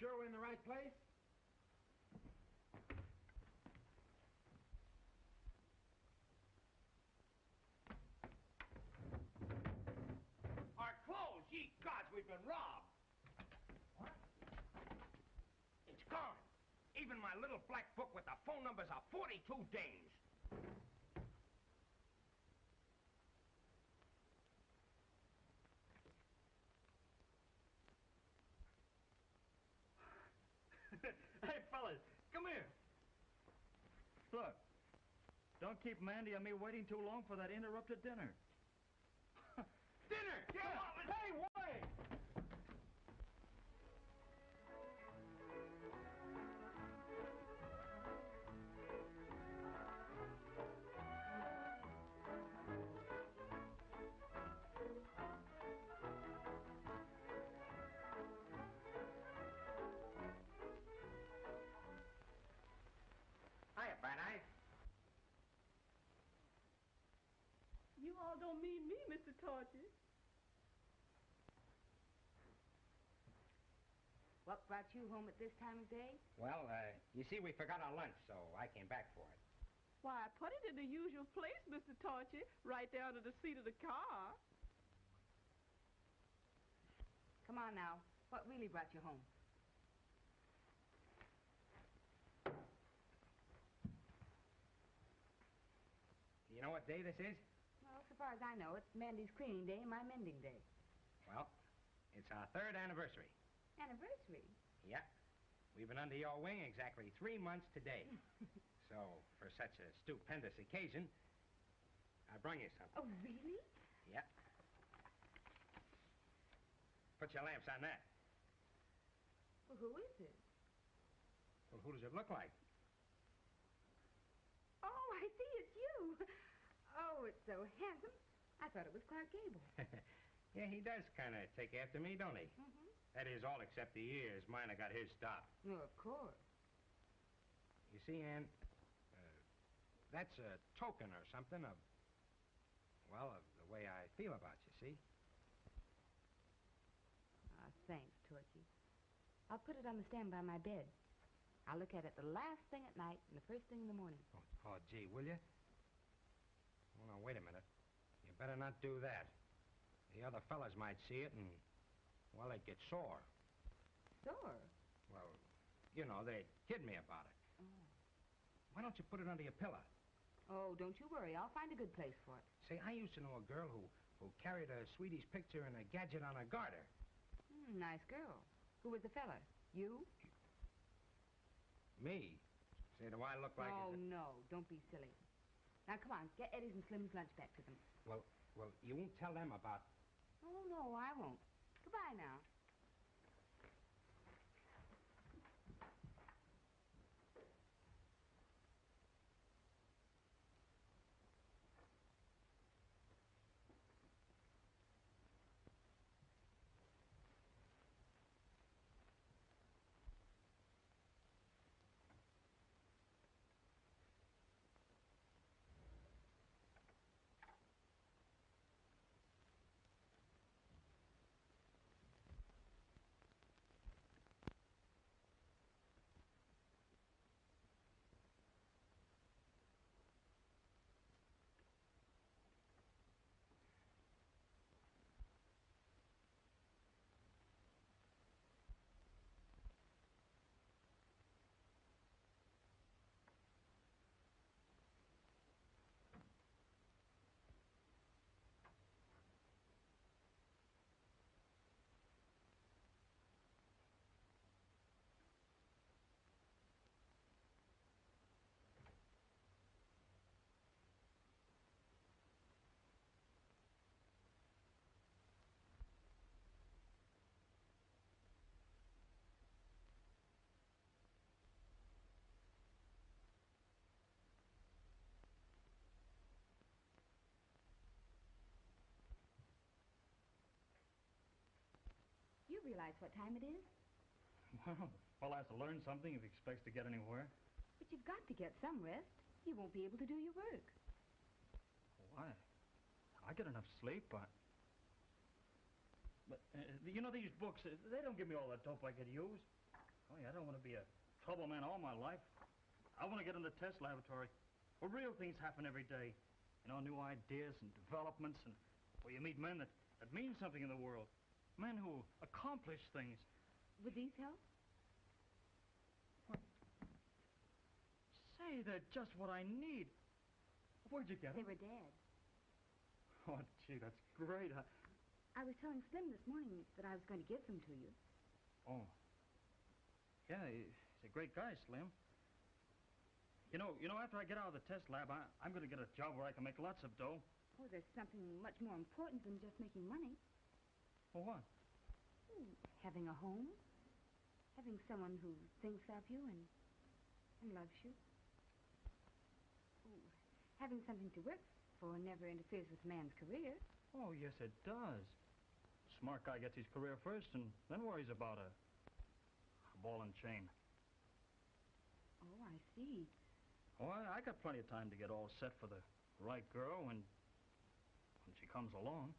Sure we're in the right place? Our clothes! Ye gods, we've been robbed! What? It's gone. Even my little black book with the phone numbers of 42 dames. Hey, fellas, come here. Look, don't keep Mandy and me waiting too long for that interrupted dinner. Dinner! Yeah. Hey, wait! Hiya, Bright Eyes. You all don't mean me, Mr. Torchy. What brought you home at this time of day? Well, you see, we forgot our lunch, so I came back for it. Why, I put it in the usual place, Mr. Torchy, right there under the seat of the car. Come on now. What really brought you home? You know what day this is? Well, so far as I know, it's Mandy's cleaning day and my mending day. Well, it's our 3rd anniversary. Anniversary? Yeah. We've been under your wing exactly 3 months today. So, for such a stupendous occasion, I brung you something. Oh, really? Yeah. Put your lamps on that. Well, who is it? Well, who does it look like? Oh, I see, it's you. Oh, it's so handsome. I thought it was Clark Gable. Yeah, he does kind of take after me, don't he? Mm-hmm. That is, all except the ears. Mine have got his stop. Well, of course. You see, Ann, that's a token or something of, well, of the way I feel about you, see? Ah, thanks, Torchy. I'll put it on the stand by my bed. I'll look at it the last thing at night and the first thing in the morning. Oh, gee, will you? Well, now, wait a minute. You better not do that. The other fellas might see it and, well, they'd get sore. Sore? Well, you know, they'd kid me about it. Oh. Why don't you put it under your pillow? Oh, don't you worry. I'll find a good place for it. Say, I used to know a girl who carried a sweetie's picture and a gadget on her garter. Nice girl. Who was the fella? You? Me? Say, do I look like... Oh, no. Don't be silly. Now, come on. Get Eddie's and Slim's lunch back to them. Well, you won't tell them about... Oh, no, I won't. Goodbye now. You realize what time it is? Well, a fellow has to learn something if he expects to get anywhere. But you've got to get some rest. You won't be able to do your work. Why? I get enough sleep, but you know these books, they don't give me all the dope I could use. Oh, yeah, I don't want to be a trouble man all my life. I want to get in the test laboratory where real things happen every day. You know, new ideas and developments, and where you meet men that mean something in the world. Men who accomplish things. Would these help? Say, they're just what I need. Where'd you get They them? were Dad. Oh, gee, that's great. I was telling Slim this morning that I was going to give them to you. Oh. Yeah, he's a great guy, Slim. You know, after I get out of the test lab, I'm going to get a job where I can make lots of dough. Oh, there's something much more important than just making money. Well, what? Having a home. Having someone who thinks of you and loves you. Oh, having something to work for never interferes with a man's career. Oh, yes, it does. Smart guy gets his career first and then worries about a ball and chain. Oh, I see. Oh, I got plenty of time to get all set for the right girl when she comes along.